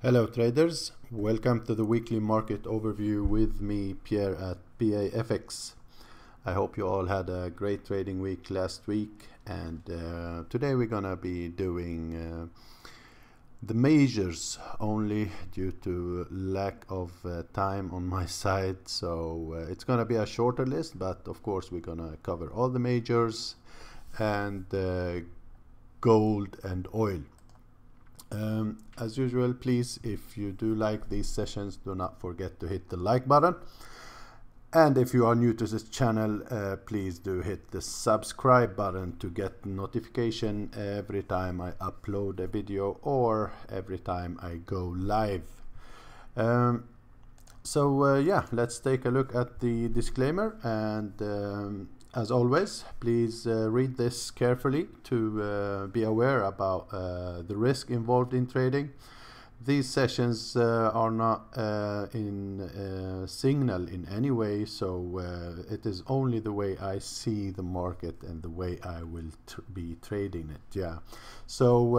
Hello traders, welcome to the weekly market overview with me, Pierre at PAFX. I hope you all had a great trading week last week, and today we're gonna be doing the measures only due to lack of time on my side. So it's gonna be a shorter list, but of course we're gonna cover all the majors and gold and oil. As usual, please, if you do like these sessions, do not forget to hit the like button. And if you are new to this channel, please do hit the subscribe button to get notification every time I upload a video or every time I go live. Yeah, let's take a look at the disclaimer, and as always, please read this carefully to be aware about the risk involved in trading. These sessions are not in signal in any way, so it is only the way I see the market and the way I will be trading it. Yeah, so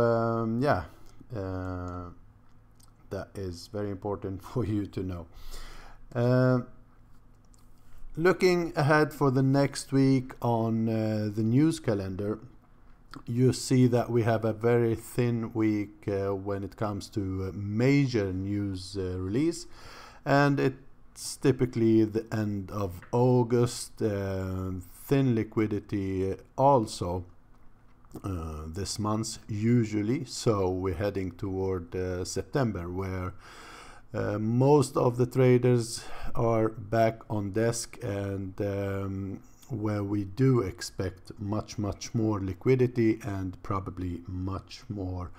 that is very important for you to know. Looking ahead for the next week on the news calendar, you see that we have a very thin week when it comes to major news release, and it's typically the end of August. Thin liquidity also this month usually, so we're heading toward September, where most of the traders are back on desk, and where we do expect much more liquidity and probably much more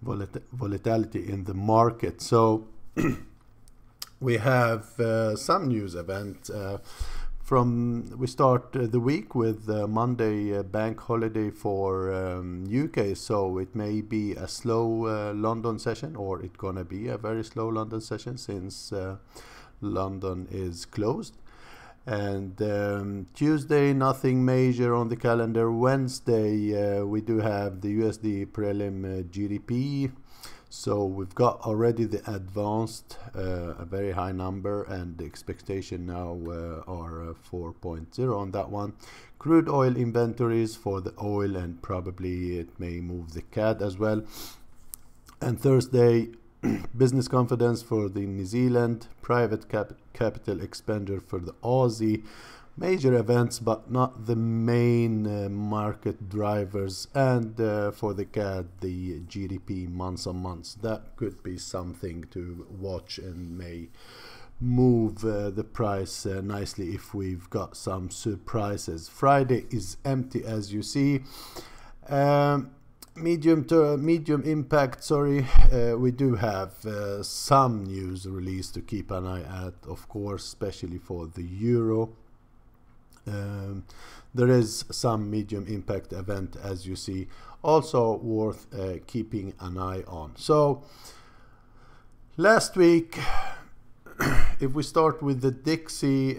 volatility in the market. So we have some news event. We start the week with Monday bank holiday for UK, so it may be a slow London session, or it's gonna be a very slow London session since London is closed. And Tuesday, nothing major on the calendar. Wednesday, we do have the USD prelim GDP. So we've got already the advanced, a very high number, and the expectation now are 4.0 on that one. Crude oil inventories for the oil, and probably it may move the CAD as well. And Thursday, business confidence for the New Zealand, private capital expenditure for the Aussie. Major events, but not the main market drivers. And for the CAD, the GDP months on months. That could be something to watch and may move the price nicely if we've got some surprises. Friday is empty, as you see. Medium impact, we do have some news release to keep an eye at, of course, especially for the euro. There is some medium impact event, as you see, also worth keeping an eye on. So last week, if we start with the Dixie,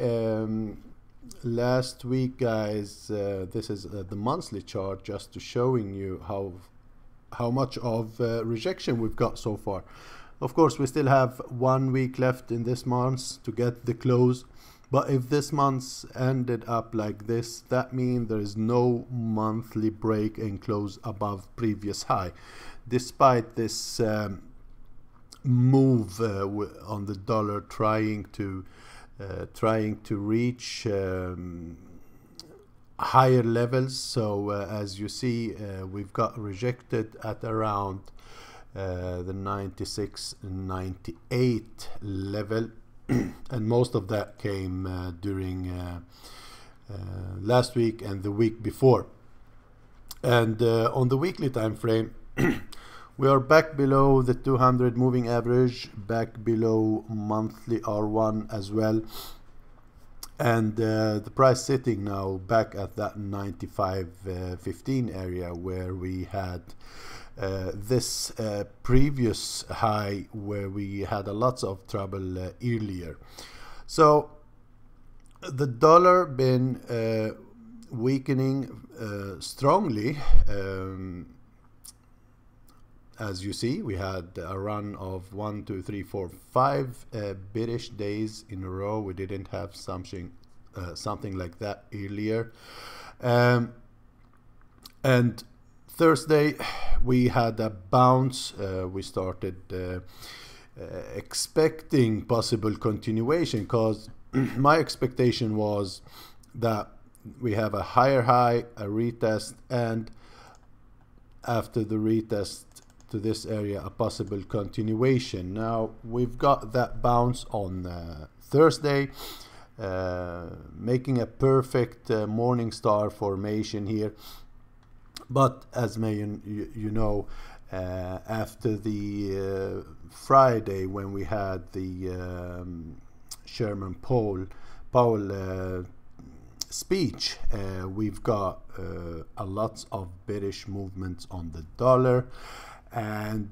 last week, guys, this is the monthly chart, just to showing you how much of rejection we've got so far. Of course, we still have 1 week left in this month to get the close. But if this month ended up like this, that means there is no monthly break and close above previous high, despite this move on the dollar trying to reach higher levels. So as you see, we've got rejected at around the 96 and 98 level. And most of that came during last week and the week before. And on the weekly time frame, we are back below the 200 moving average, back below monthly R1 as well. And the price sitting now back at that 95.15 area, where we had this previous high, where we had a lot of trouble earlier. So the dollar been weakening strongly as you see, we had a run of 1, 2, 3, 4, 5 bearish days in a row. We didn't have something like that earlier. And Thursday we had a bounce. We started expecting possible continuation, because my expectation was that we have a higher high, a retest, and after the retest to this area, a possible continuation. Now we've got that bounce on Thursday, making a perfect morning star formation here. But as you know, after the Friday, when we had the Chairman Powell speech, we've got a lot of bearish movements on the dollar, and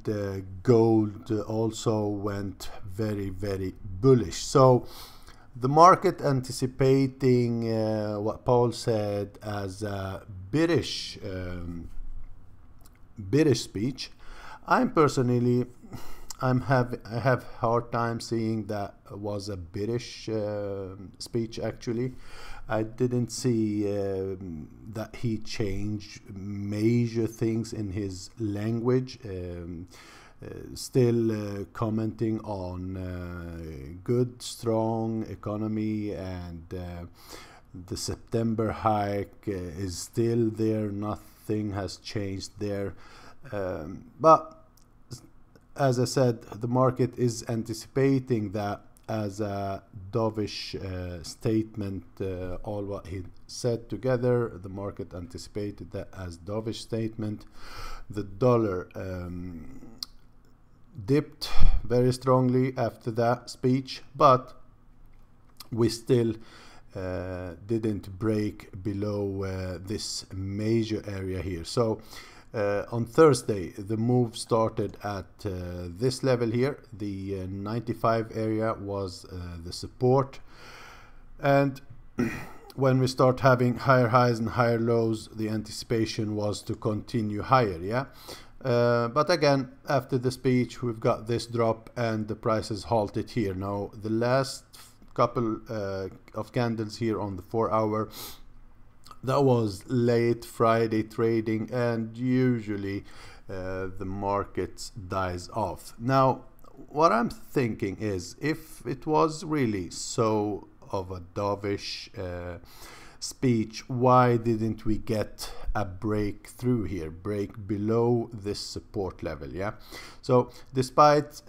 gold also went very, very bullish. So the market anticipating what Powell said as a bearish speech. I have hard time seeing that was a bearish speech. Actually, I didn't see that he changed major things in his language. Still commenting on good, strong economy, and the September hike is still there. Nothing has changed there. But as I said, the market is anticipating that as a dovish statement. All what he said together, the market anticipated that as dovish statement. The dollar dipped very strongly after that speech, but we still didn't break below this major area here. So on Thursday, the move started at this level here. The 95 area was the support, and when we start having higher highs and higher lows, the anticipation was to continue higher. Yeah. But again, after the speech, we've got this drop and the price has halted here. Now the last couple of candles here on the 4-hour, that was late Friday trading, and usually the market dies off. Now what I'm thinking is, if it was really so of a dovish speech, why didn't we get a breakthrough here, break below this support level? Yeah, so despite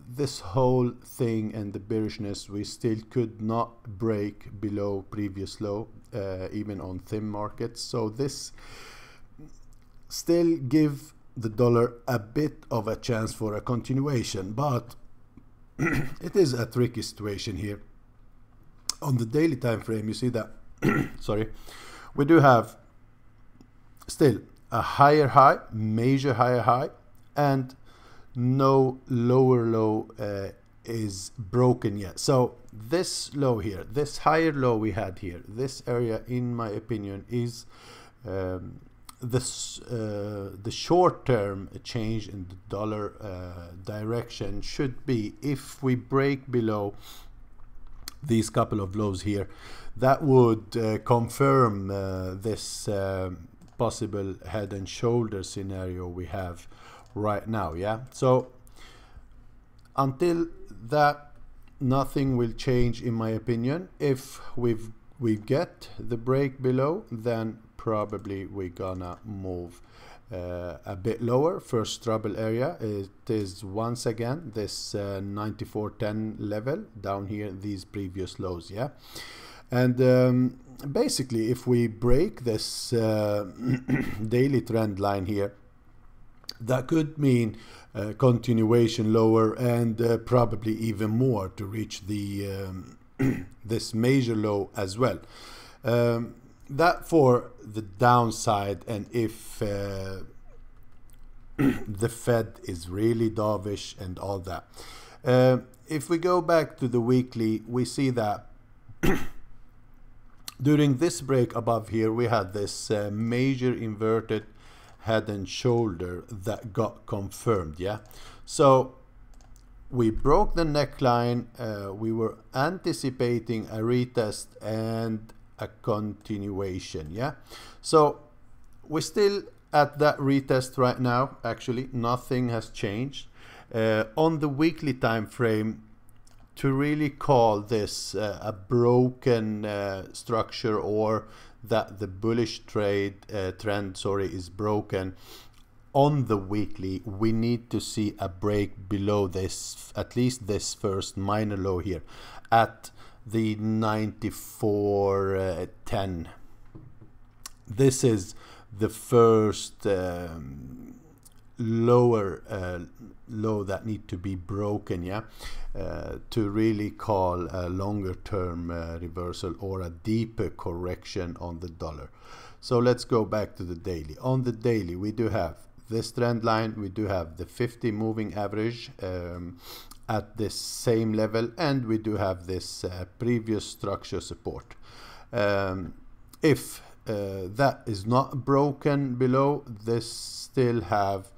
this whole thing and the bearishness, we still could not break below previous low, even on thin markets. So this still give the dollar a bit of a chance for a continuation, but it is a tricky situation here. On the daily time frame, you see that sorry, we do have still a higher high, major higher high, and no lower low is broken yet. So this low here, this higher low we had here, this area, in my opinion, is the short-term change in the dollar direction should be if we break below these couple of lows here. That would confirm this possible head and shoulder scenario we have right now. Yeah, so until that, nothing will change in my opinion. If we get the break below, then probably we're gonna move a bit lower. First trouble area, it is once again this 94.10 level down here, these previous lows. Yeah, and basically if we break this daily trend line here, that could mean continuation lower, and probably even more to reach the this major low as well. That for the downside, and if the Fed is really dovish and all that. If we go back to the weekly, we see that during this break above here, we had this major inverted head and shoulder that got confirmed. Yeah, so we broke the neckline, we were anticipating a retest and a continuation. Yeah, so we're still at that retest right now. Actually, nothing has changed. On the weekly time frame, to really call this a broken structure, or that the bullish trend is broken, on the weekly we need to see a break below this, at least this first minor low here at the 94.10. This is the first lower low that need to be broken, yeah, to really call a longer term reversal or a deeper correction on the dollar. So let's go back to the daily. On the daily, we do have this trend line, we do have the 50 moving average at this same level, and we do have this previous structure support. If that is not broken below, this still have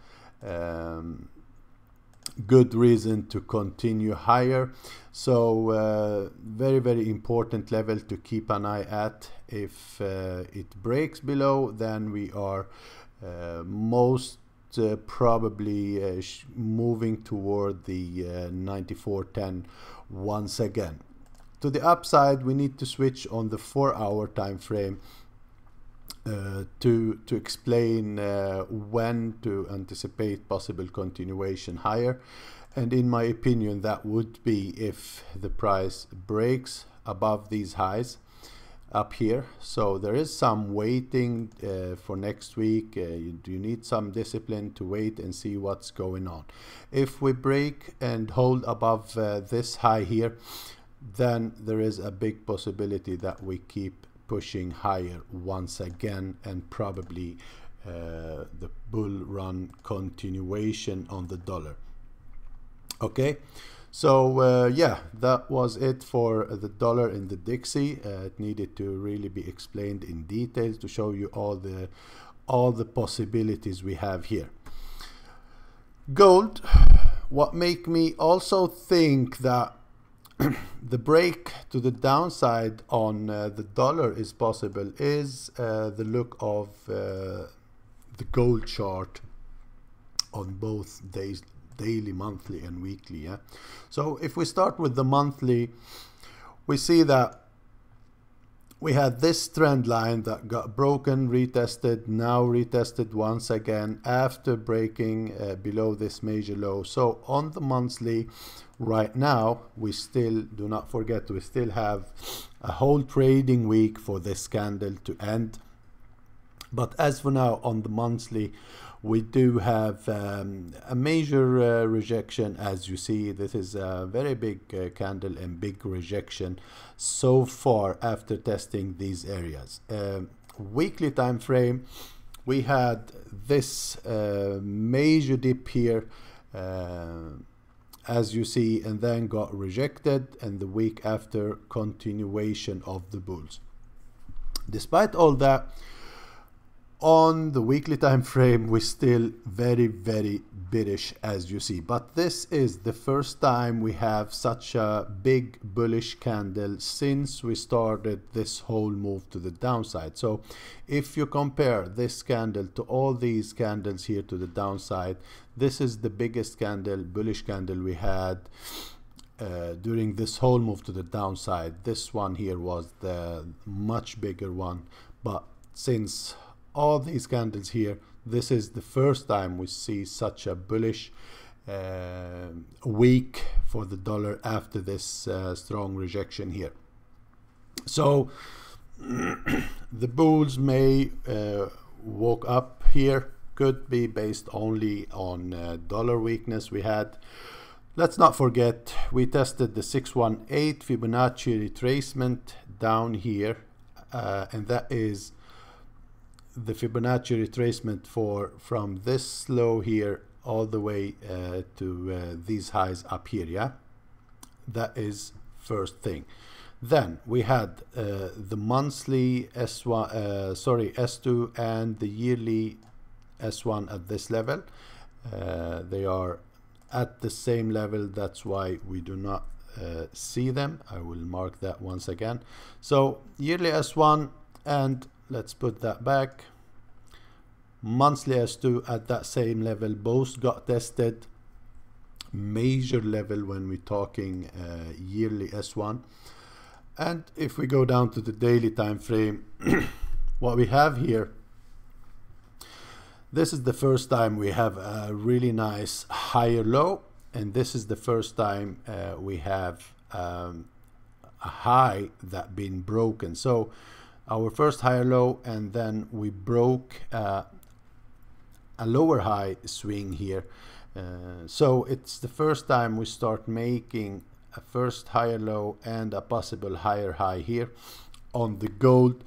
good reason to continue higher. So very, very important level to keep an eye at. If it breaks below, then we are most probably moving toward the 94.10 once again. To the upside, we need to switch on the 4-hour time frame to explain when to anticipate possible continuation higher. And in my opinion, that would be if the price breaks above these highs up here. So there is some waiting for next week. You need some discipline to wait and see what's going on. If we break and hold above this high here, then there is a big possibility that we keep pushing higher once again, and probably the bull run continuation on the dollar. Okay, so yeah, that was it for the dollar in the Dixie. It needed to really be explained in detail to show you all the possibilities we have here. Gold, what make me also think that the break to the downside on the dollar is possible is the look of the gold chart on both days, daily, monthly and weekly. Yeah, so if we start with the monthly, we see that we had this trend line that got broken, retested, now retested once again after breaking below this major low. So on the monthly right now, we still, do not forget, we still have a whole trading week for this candle to end. But as for now, on the monthly, we do have a major rejection. As you see, this is a very big candle and big rejection so far after testing these areas. Weekly time frame, we had this major dip here, as you see, and then got rejected, and the week after, continuation of the bulls. Despite all that, on the weekly time frame, we're still very, very bearish, as you see. But this is the first time we have such a big bullish candle since we started this whole move to the downside. So if you compare this candle to all these candles here to the downside, this is the biggest candle, bullish candle we had during this whole move to the downside. This one here was the much bigger one, but since all these candles here, this is the first time we see such a bullish week for the dollar after this strong rejection here. So the bulls may walk up here, could be based only on dollar weakness we had. Let's not forget, we tested the 618 Fibonacci retracement down here, and that is the Fibonacci retracement from this low here all the way to these highs up here. Yeah, that is first thing. Then we had the monthly S2 and the yearly S1 at this level. They are at the same level, that's why we do not see them. I will mark that once again. So yearly S1, and let's put that back. Monthly S2 at that same level, both got tested. Major level when we're talking yearly S1. And if we go down to the daily time frame, what we have here, this is the first time we have a really nice higher low, and this is the first time we have a high that been broken. So our first higher low, and then we broke a lower high swing here. So it's the first time we start making a first higher low and a possible higher high here on the gold.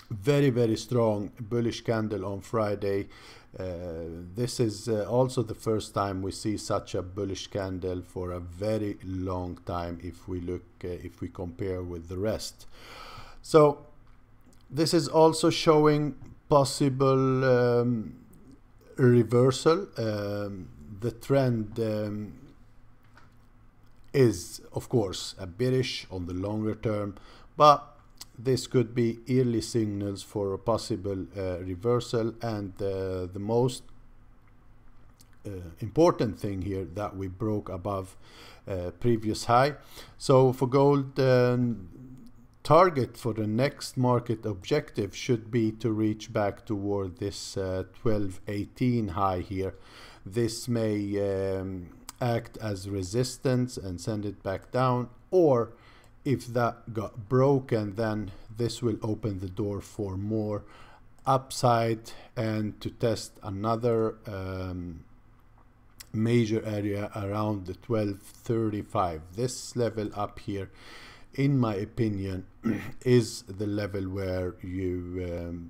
Very, very strong bullish candle on Friday. This is also the first time we see such a bullish candle for a very long time if we look, if we compare with the rest. So this is also showing possible reversal. The trend is of course a bearish on the longer term, but this could be early signals for a possible reversal. And the most important thing here, that we broke above previous high. So for gold, target for the next market objective should be to reach back toward this 1218 high here. This may act as resistance and send it back down, or if that got broken, then this will open the door for more upside and to test another major area around the 1235. This level up here, in my opinion, is the level where you,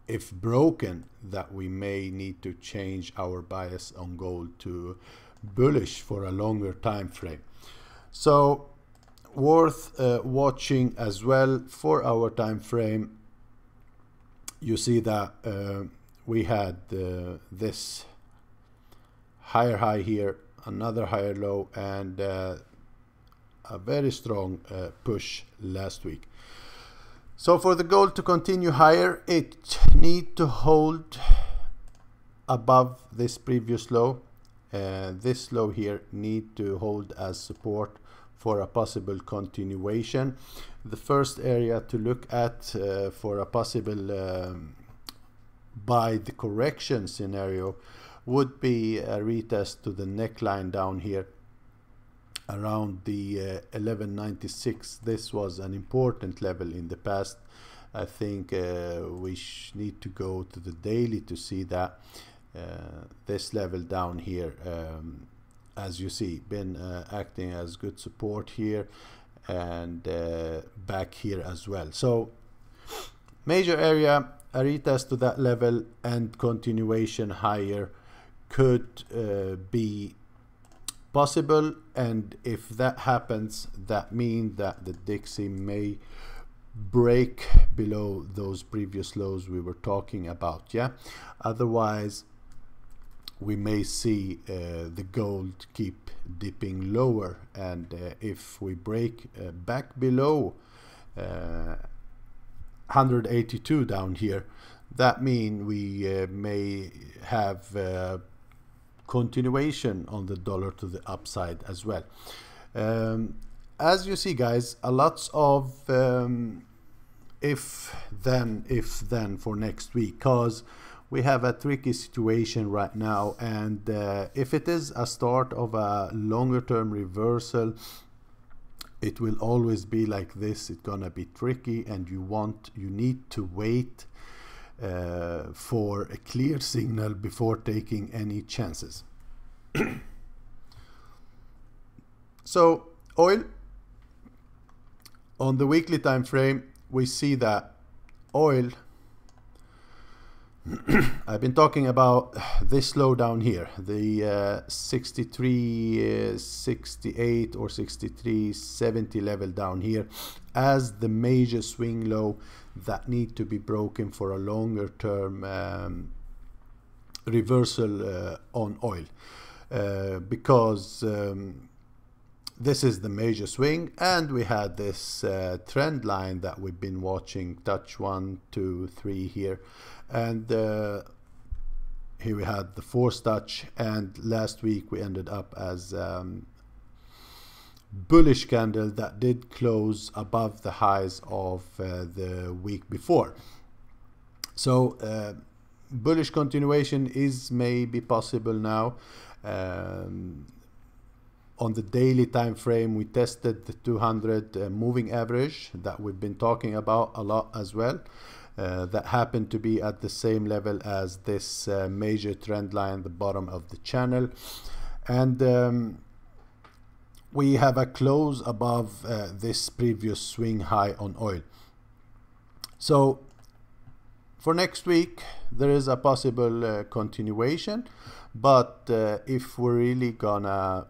if broken, that we may need to change our bias on gold to bullish for a longer time frame. So worth watching as well for our time frame. You see that we had this higher high here, another higher low, and a very strong push last week. So for the gold to continue higher, it need to hold above this previous low. This low here need to hold as support for a possible continuation. The first area to look at for a possible buy the correction scenario would be a retest to the neckline down here around the 1196. This was an important level in the past. I think we need to go to the daily to see that this level down here, as you see, been acting as good support here and back here as well. So major area, a retest to that level and continuation higher could be possible. And if that happens, that means that the Dixie may break below those previous lows we were talking about. Yeah, otherwise we may see the gold keep dipping lower, and if we break back below 182 down here, that means we may have continuation on the dollar to the upside as well. As you see, guys, a lots of if then for next week, because we have a tricky situation right now, and if it is a start of a longer term reversal, it will always be like this. It's gonna be tricky, and you need to wait for a clear signal before taking any chances. So oil, on the weekly time frame, we see that oil, I've been talking about this low down here, the 63, 68 or 63.70 level down here, as the major swing low that need to be broken for a longer term reversal on oil, because this is the major swing, and we had this trend line that we've been watching touch 1, 2, 3 here, and here we had the fourth touch, and last week we ended up as bullish candle that did close above the highs of the week before. So bullish continuation is maybe possible now. On the daily time frame, we tested the 200 moving average that we've been talking about a lot as well. That happened to be at the same level as this major trend line, the bottom of the channel. And we have a close above this previous swing high on oil. So for next week, there is a possible continuation. But if we're really gonna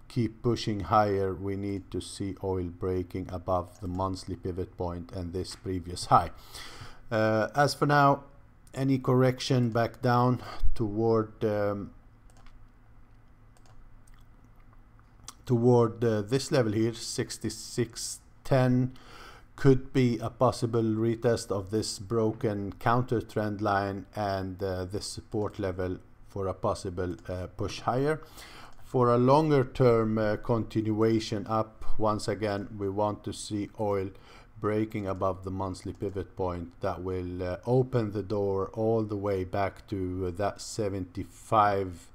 keep pushing higher, we need to see oil breaking above the monthly pivot point and this previous high. As for now, any correction back down toward this level here, 66.10, could be a possible retest of this broken counter trend line and this support level for a possible push higher. For a longer term continuation up, once again, we want to see oil breaking above the monthly pivot point. That will open the door all the way back to that 75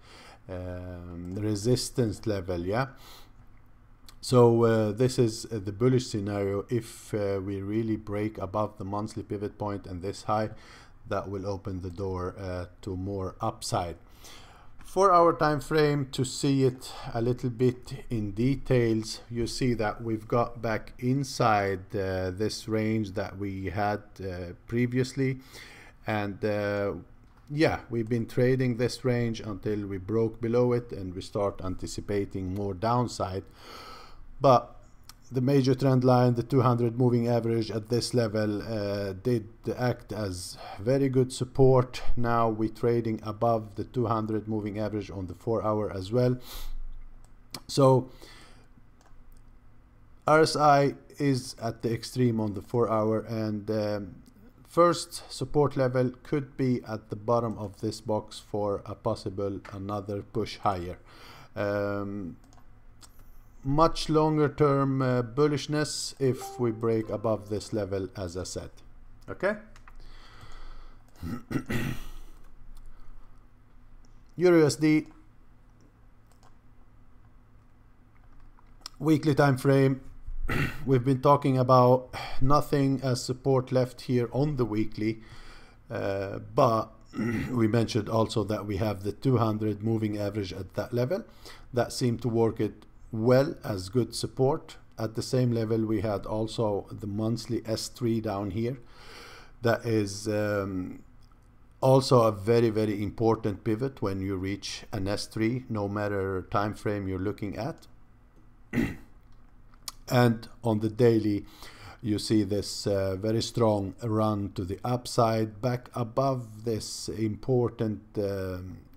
resistance level, yeah. So this is the bullish scenario. If we really break above the monthly pivot point and this high, that will open the door to more upside. For our time frame, to see it a little bit in details, you see that we've got back inside this range that we had previously, and yeah, we've been trading this range until we broke below it and we start anticipating more downside. But the major trend line, the 200 moving average at this level, did act as very good support. Now we're trading above the 200 moving average on the 4-hour as well. So RSI is at the extreme on the 4-hour, and first support level could be at the bottom of this box for a possible another push higher. Much longer term bullishness if we break above this level, as I said. Okay. Euro USD weekly time frame. We've been talking about nothing as support left here on the weekly, but we mentioned also that we have the 200 moving average at that level. That seemed to work it well as good support. At the same level, we had also the monthly S3 down here. That is also a very, very important pivot when you reach an S3, no matter time frame you're looking at. And on the daily, you see this very strong run to the upside back above this important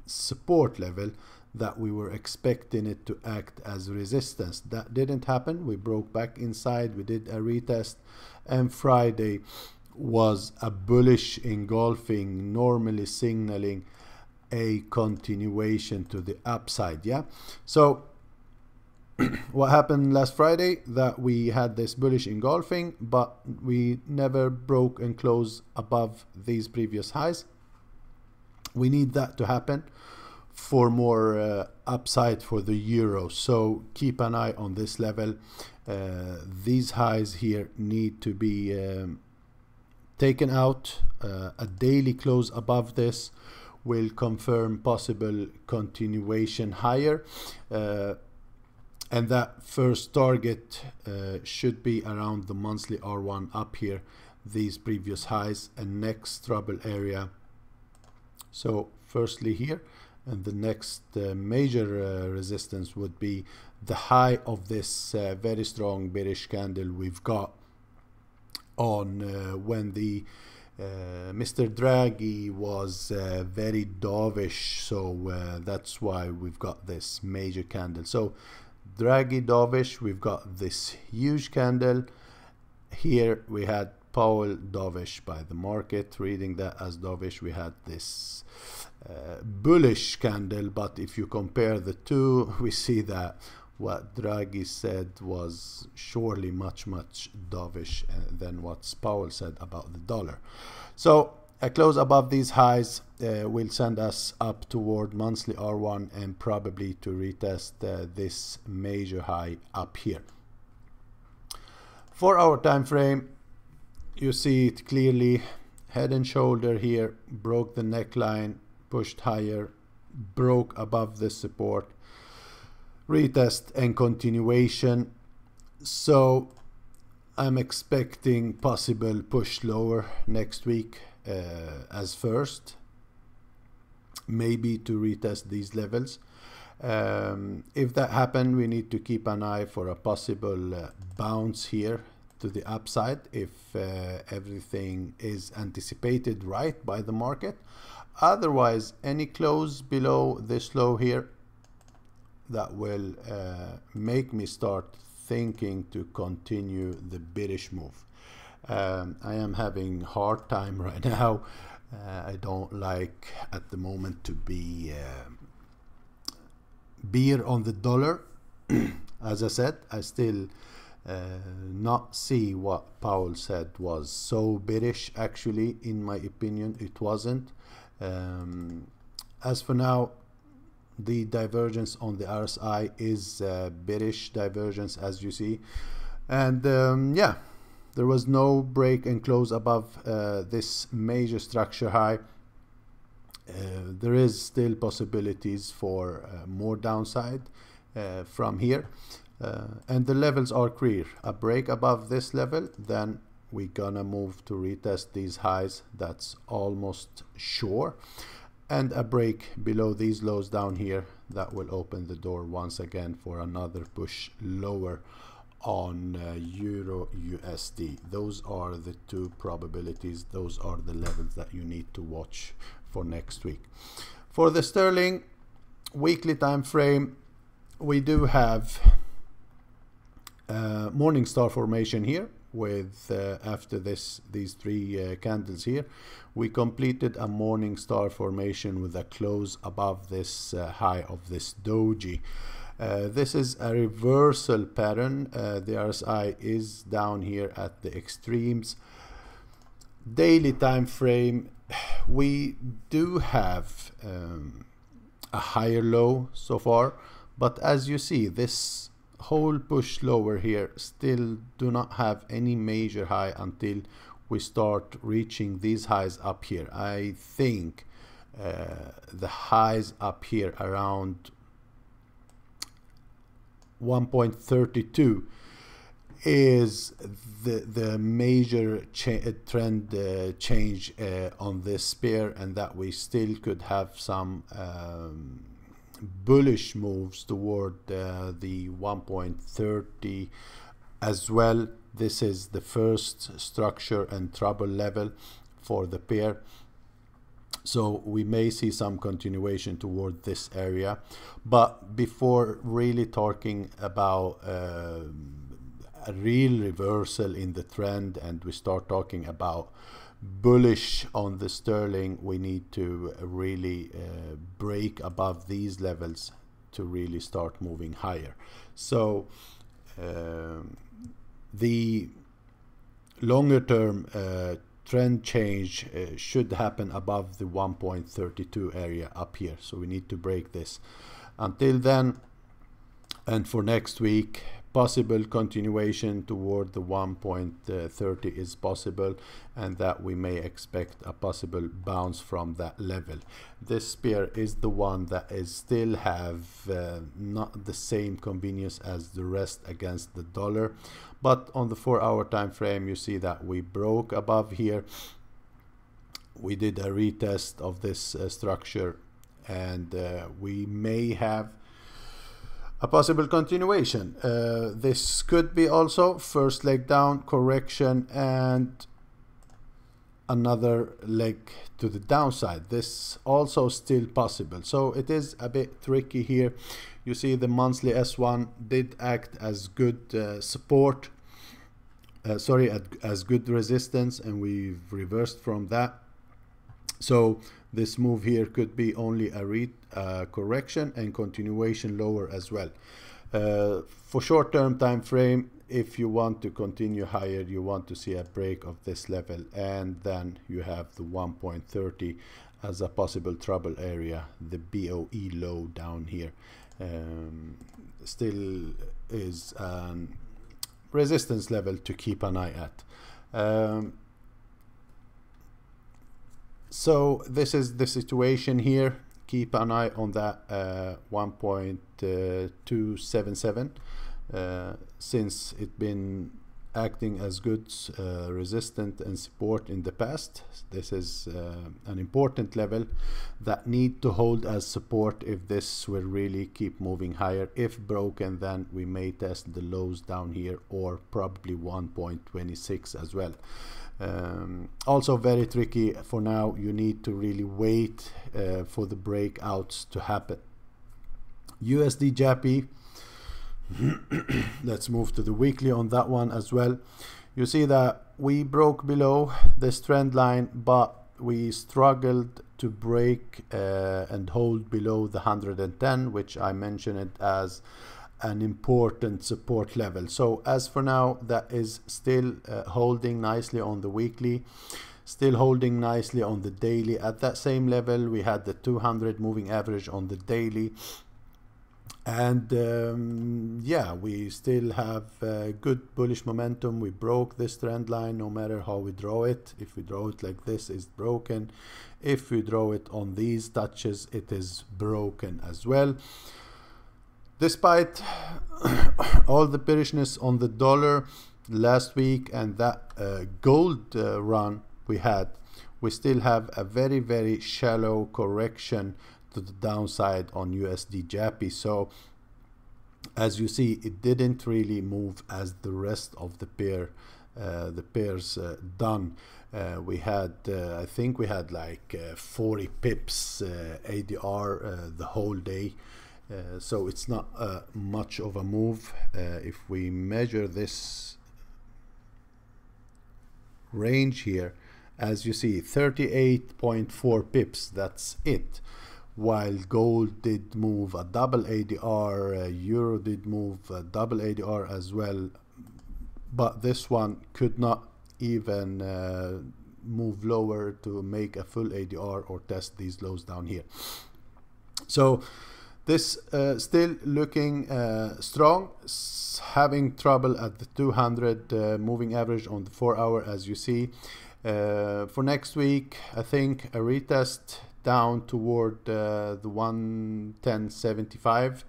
support level that we were expecting it to act as resistance. That didn't happen. We broke back inside, we did a retest, and Friday was a bullish engulfing, normally signaling a continuation to the upside, yeah. So what happened last Friday, that we had this bullish engulfing, but we never broke and closed above these previous highs. We need that to happen for more upside for the euro, so keep an eye on this level. These highs here need to be taken out. A daily close above this will confirm possible continuation higher, and that first target should be around the monthly R1 up here, these previous highs, and next trouble area. So firstly here, and the next major resistance would be the high of this very strong bearish candle we've got on when the Mr. Draghi was very dovish, so that's why we've got this major candle. So Draghi dovish, we've got this huge candle. Here we had Powell dovish by the market, reading that as dovish. We had this bullish candle, but if you compare the two, we see that what Draghi said was surely much dovish than what Powell said about the dollar. So a close above these highs will send us up toward monthly R1 and probably to retest this major high up here. 4 hour time frame, you see it clearly. Head and shoulder here, broke the neckline, pushed higher, broke above the support, retest and continuation. So I'm expecting possible push lower next week as first, maybe to retest these levels. If that happens, we need to keep an eye for a possible bounce here to the upside if everything is anticipated right by the market. Otherwise, any close below this low here, that will make me start thinking to continue the bearish move. I am having hard time right now. I don't like at the moment to be bear on the dollar. As I said, I still not see what Powell said was so bearish. Actually, in my opinion, it wasn't. As for now, the divergence on the RSI is bearish divergence, as you see, and yeah, there was no break and close above this major structure high. There is still possibilities for more downside from here, and the levels are clear. A break above this level, then we're gonna move to retest these highs. That's almost sure. And a break below these lows down here, that will open the door once again for another push lower on Euro USD. Those are the two probabilities. Those are the levels that you need to watch for next week. For the sterling weekly time frame, we do have morning star formation here with after these three candles here. We completed a morning star formation with a close above this high of this doji. This is a reversal pattern. The RSI is down here at the extremes. Daily time frame, we do have a higher low so far, but as you see, this whole push lower here still do not have any major high until we start reaching these highs up here. I think the highs up here around 1.32 is the major trend change on this pair, and that we still could have some bullish moves toward the 1.30 as well. This is the first structure and trouble level for the pair, so we may see some continuation toward this area. But before really talking about a real reversal in the trend and we start talking about bullish on the sterling, we need to really break above these levels to really start moving higher. So the longer term trend change should happen above the 1.32 area up here, so we need to break this. Until then, and for next week, possible continuation toward the 1.30 is possible, and that we may expect a possible bounce from that level. This pair is the one that is still have not the same convenience as the rest against the dollar, but on the 4-hour time frame you see that we broke above here. We did a retest of this structure, and we may have a possible continuation. This could be also first leg down correction, and another leg to the downside. This also still possible, so it is a bit tricky here. You see the monthly S1 did act as good support, as good resistance, and we've reversed from that. So this move here could be only a correction and continuation lower as well. For short-term time frame, if you want to continue higher, you want to see a break of this level, and then you have the 1.30 as a possible trouble area. The BOE low down here still is a resistance level to keep an eye at. So this is the situation here. Keep an eye on that 1.277 since it's been acting as good resistance and support in the past. This is an important level that need to hold as support if this will really keep moving higher. If broken, then we may test the lows down here, or probably 1.26 as well. Also very tricky for now. You need to really wait for the breakouts to happen. USD JAPY, let's move to the weekly on that one as well. You see that we broke below this trend line, but we struggled to break and hold below the 110, which I mentioned it as an important support level. So as for now, that is still holding nicely on the weekly, still holding nicely on the daily. At that same level, we had the 200 moving average on the daily, and yeah, we still have good bullish momentum. We broke this trend line no matter how we draw it. If we draw it like this, it's broken. If we draw it on these touches, it is broken as well. Despite all the bearishness on the dollar last week and that gold run we had, we still have a very, very shallow correction to the downside on USD JAPY. So as you see, it didn't really move as the rest of the pairs done. We had I think we had like 40 pips ADR the whole day. So it's not much of a move. If we measure this range here, as you see, 38.4 pips, that's it. While gold did move a double ADR, euro did move a double ADR as well, but this one could not even move lower to make a full ADR or test these lows down here. So this still looking strong, having trouble at the 200 moving average on the 4 hour, as you see. For next week, I think a retest down toward the 110.75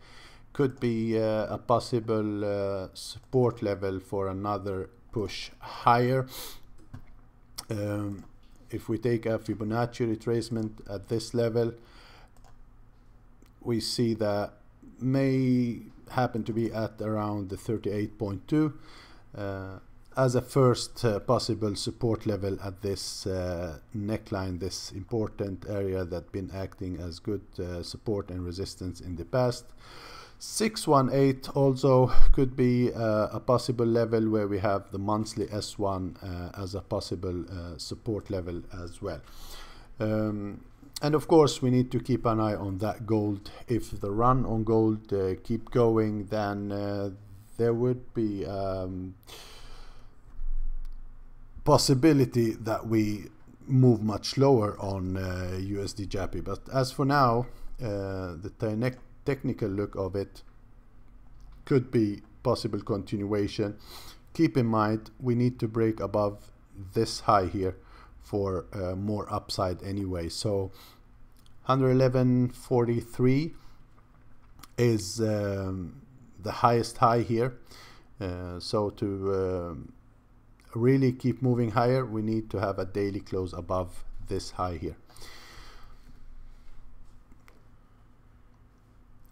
could be a possible support level for another push higher. If we take a Fibonacci retracement at this level, we see that may happen to be at around the 38.2 as a first possible support level at this neckline, this important area that's been acting as good support and resistance in the past. 618 also could be a possible level where we have the monthly S1 as a possible support level as well. And of course, we need to keep an eye on that gold. If the run on gold keep going, then there would be possibility that we move much lower on USD JAPY. But as for now, the technical look of it could be possible continuation. Keep in mind, we need to break above this high here for more upside anyway. So 111.43 is the highest high here. So to really keep moving higher, we need to have a daily close above this high here.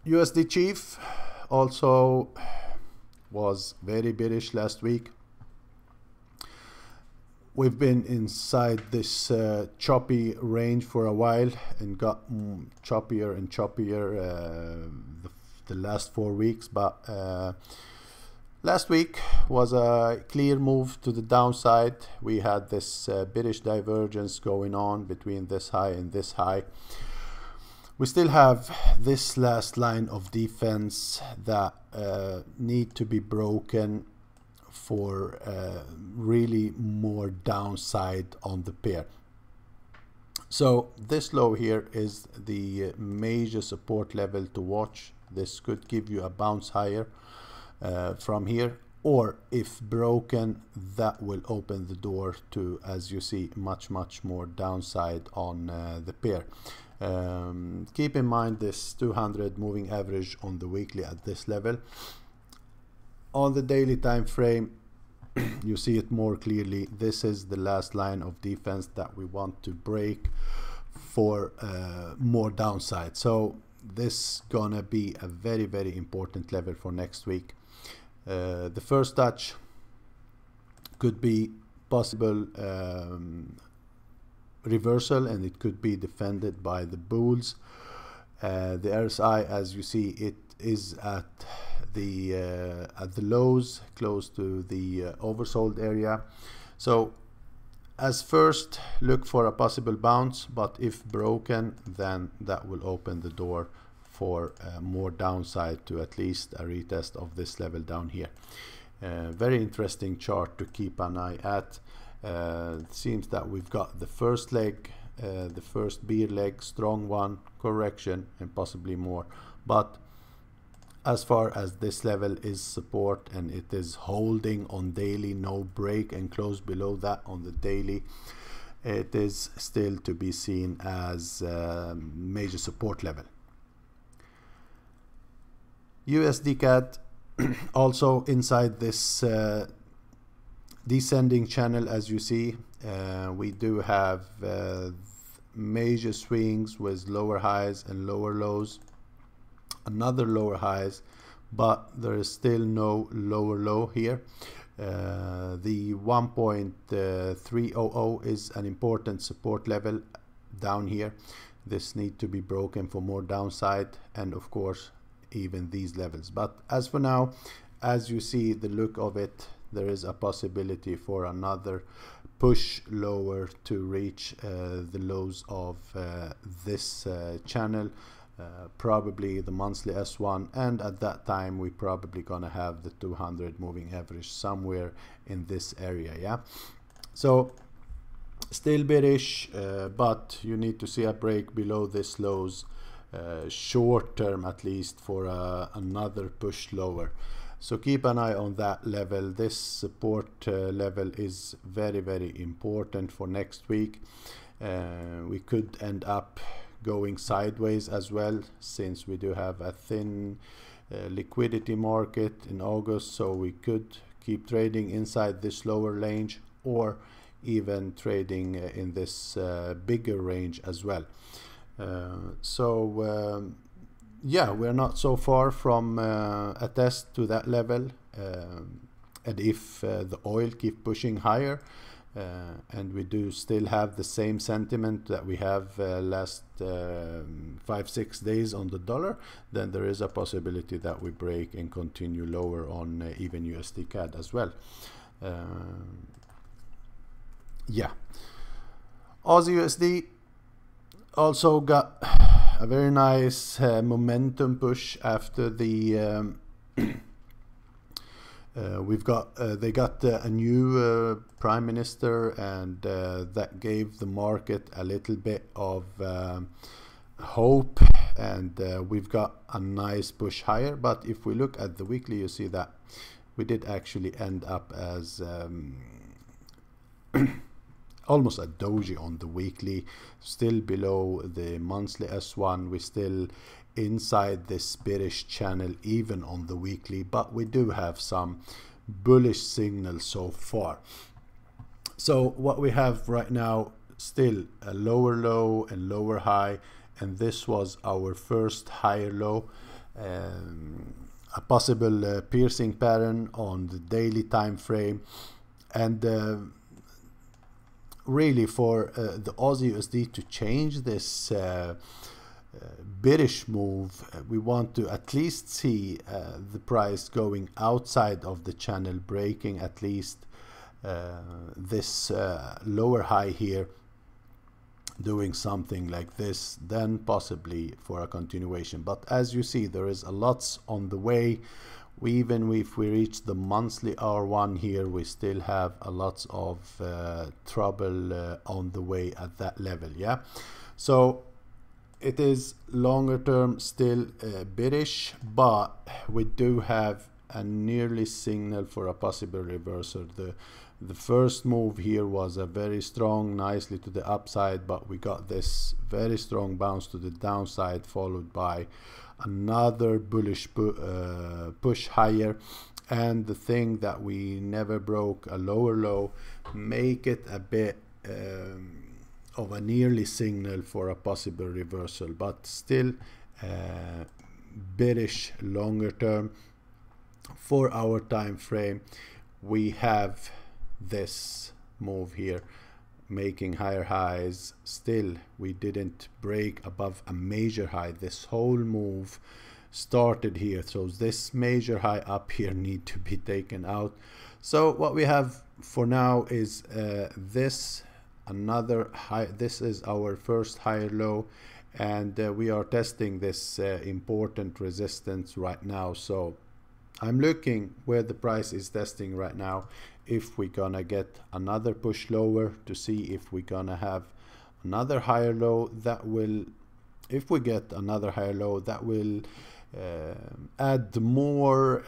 USD Chief also was very bearish last week. we've been inside this choppy range for a while and got choppier and choppier the last 4 weeks, but last week was a clear move to the downside. We had this bearish divergence going on between this high and this high. We still have this last line of defense that need to be broken for really more downside on the pair. So this low here is the major support level to watch. This could give you a bounce higher from here, or if broken, that will open the door to, as you see, much more downside on the pair. Keep in mind this 200 moving average on the weekly at this level. On the daily time frame, you see it more clearly. This is the last line of defense that we want to break for more downside. So this gonna be a very important level for next week. The first touch could be possible reversal, and it could be defended by the bulls. The RSI, as you see, it is at the lows, close to the oversold area. So as first, look for a possible bounce, but if broken, then that will open the door for more downside to at least a retest of this level down here. Very interesting chart to keep an eye at. It seems that we've got the first leg, the first bear leg, strong one, correction, and possibly more. But as far as this level is support and it is holding on daily, no break, and close below that on the daily, it is still to be seen as major support level. USD CAD also inside this descending channel. As you see, we do have major swings with lower highs and lower lows, another lower highs, but there is still no lower low here. The 1.300 is an important support level down here. This need to be broken for more downside, and of course even these levels. But as for now, as you see the look of it, there is a possibility for another push lower to reach the lows of this channel, probably the monthly S1, and at that time we probably gonna have the 200 moving average somewhere in this area. Yeah, so still bearish, but you need to see a break below this lows short term, at least, for another push lower. So keep an eye on that level. This support level is very important for next week. We could end up going sideways as well, since we do have a thin liquidity market in August. So we could keep trading inside this lower range, or even trading in this bigger range as well. Yeah, we're not so far from a test to that level, and if the oil keep pushing higher, and we do still have the same sentiment that we have last 5-6 days on the dollar, then there is a possibility that we break and continue lower on even USD CAD as well. Yeah, Aussie USD also got a very nice momentum push after the they got a new prime minister, and that gave the market a little bit of hope, and we've got a nice push higher. But if we look at the weekly, you see that we did actually end up as almost a doji on the weekly, still below the monthly S1. We still inside this bearish channel even on the weekly, but we do have some bullish signals so far. So what we have right now, still a lower low and lower high, and this was our first higher low. A possible piercing pattern on the daily time frame, and really for the Aussie USD to change this bearish move, we want to at least see the price going outside of the channel, breaking at least this lower high here, doing something like this, then possibly for a continuation. But as you see, there is a lots on the way. Even if we reach the monthly R1 here, we still have a lots of trouble on the way at that level. Yeah, so it is longer term still bearish, but we do have a nearly signal for a possible reversal. The first move here was a very strong, nicely to the upside, but we got this very strong bounce to the downside, followed by another bullish push higher. And the thing that we never broke a lower low, make it a bit of a nearly signal for a possible reversal, but still bearish longer term. For our time frame, we have this move here making higher highs. Still we didn't break above a major high. This whole move started here, so this major high up here need to be taken out. So what we have for now is this another high. This is our first higher low, and we are testing this important resistance right now. So I'm looking where the price is testing right now, if we're gonna get another push lower, to see if we're gonna have another higher low that will, if we get another higher low, that will add more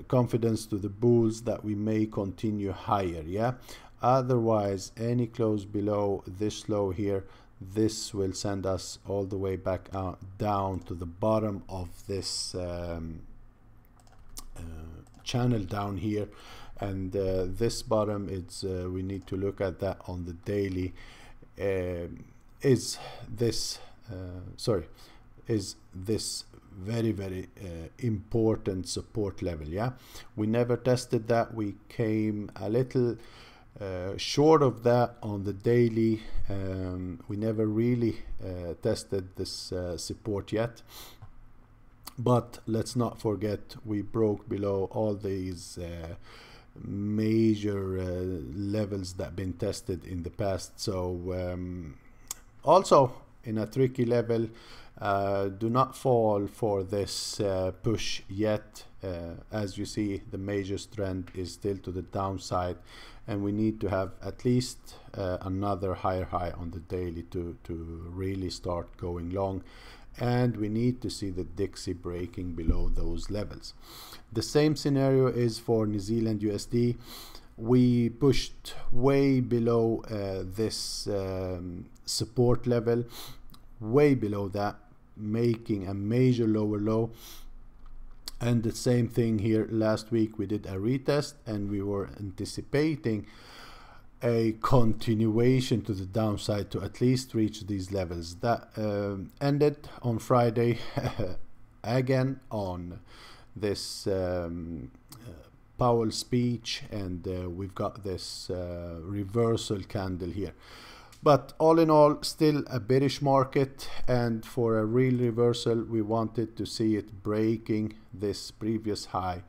confidence to the bulls that we may continue higher. Yeah, otherwise any close below this low here, this will send us all the way back down to the bottom of this channel down here. And this bottom, it's we need to look at that on the daily. Is this very important support level? Yeah, we never tested that. We came a little short of that on the daily. We never really tested this support yet. But let's not forget, we broke below all these major levels that been tested in the past. So also in a tricky level, do not fall for this push yet. As you see, the major trend is still to the downside, and we need to have at least another higher high on the daily to really start going long. And we need to see the Dixie breaking below those levels. The same scenario is for New Zealand USD. We pushed way below this support level, way below that, making a major lower low. And the same thing here, last week we did a retest, and we were anticipating a continuation to the downside to at least reach these levels. That ended on Friday again on this Powell speech, and we've got this reversal candle here. But all in all, still a bearish market, and for a real reversal we wanted to see it breaking this previous high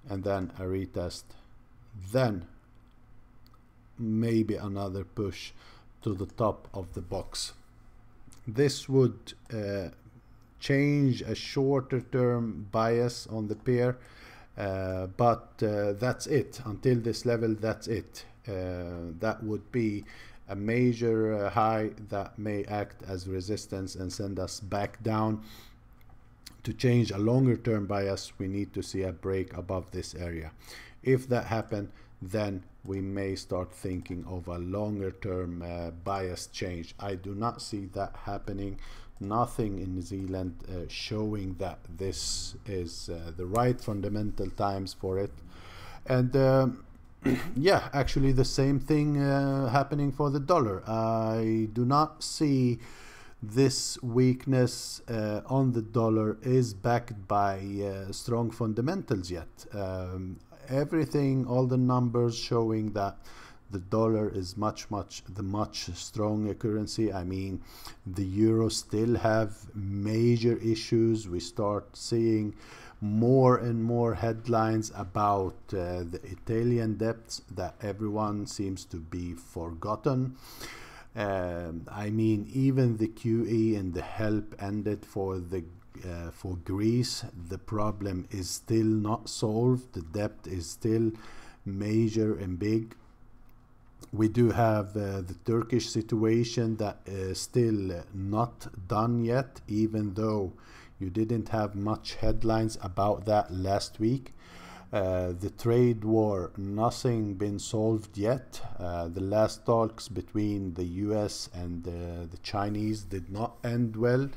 and then a retest, then maybe another push to the top of the box. This would change a shorter term bias on the pair, but that's it. Until this level, that's it. That would be a major high that may act as resistance and send us back down. To change a longer term bias, we need to see a break above this area. If that happens, then we may start thinking of a longer term bias change. I do not see that happening. Nothing in New Zealand showing that this is the right fundamental times for it. And yeah, actually the same thing happening for the dollar. I do not see this weakness on the dollar is backed by strong fundamentals yet. Everything, all the numbers showing that the dollar is much stronger currency. I mean, the euro still have major issues. We start seeing more and more headlines about the Italian debts that everyone seems to be forgotten. I mean, even the QE and the help ended for Greece. The problem is still not solved. The debt is still major and big. We do have the Turkish situation that is still not done yet, even though you didn't have much headlines about that last week. The trade war, nothing been solved yet. The last talks between the US and the Chinese did not end well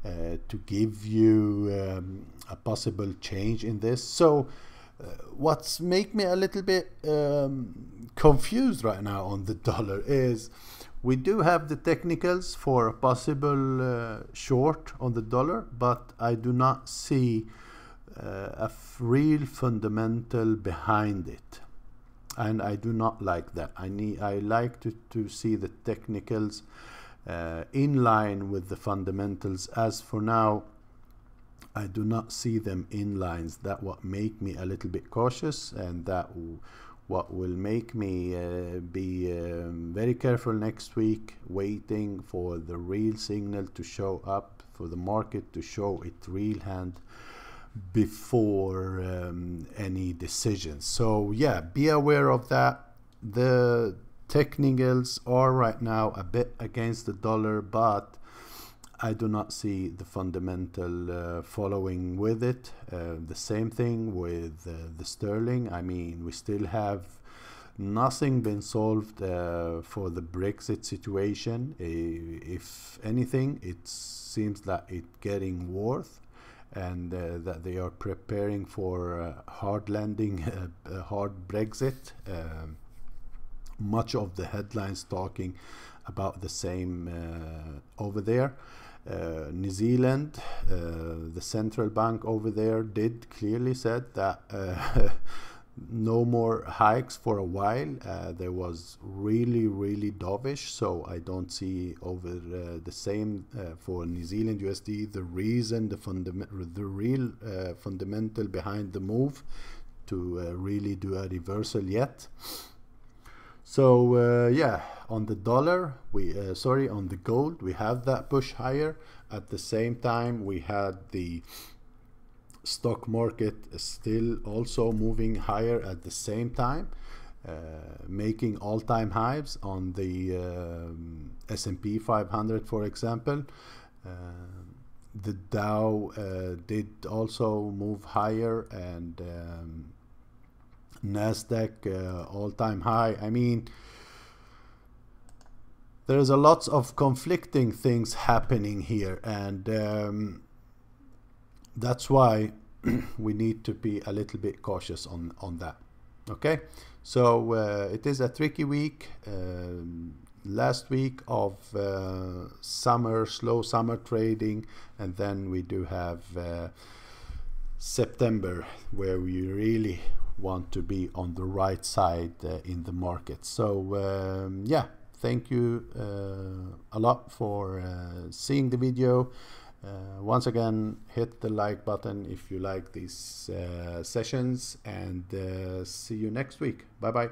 to give you a possible change in this. So what's make me a little bit confused right now on the dollar is we do have the technicals for a possible short on the dollar, but I do not see a real fundamental behind it, and I do not like that. I like to see the technicals in line with the fundamentals. As for now, I do not see them in lines. That what make me a little bit cautious, and that what will make me be very careful next week, waiting for the real signal to show up, for the market to show its real hand before any decisions. So yeah, be aware of that. The technicals are right now a bit against the dollar, but I do not see the fundamental following with it. The same thing with the sterling. I mean, we still have nothing been solved for the Brexit situation. If anything, it seems that it's getting worse, and that they are preparing for hard landing, hard Brexit. Much of the headlines talking about the same over there. New Zealand, the central bank over there did clearly said that no more hikes for a while. There was really dovish, so I don't see over the same for New Zealand USD. The reason, the real fundamental behind the move to really do a reversal yet. So yeah, on the dollar, on the gold, we have that push higher. At the same time, we had the stock market still also moving higher at the same time, making all-time highs on the S&P 500, for example. The Dow did also move higher, and Nasdaq all-time high. I mean, there's a lots of conflicting things happening here, and that's why we need to be a little bit cautious on that. Okay, so it is a tricky week. Last week of slow summer trading, and then we do have September, where we really want to be on the right side in the market. So yeah, thank you a lot for seeing the video. Once again, hit the like button if you like these sessions, and see you next week. Bye bye.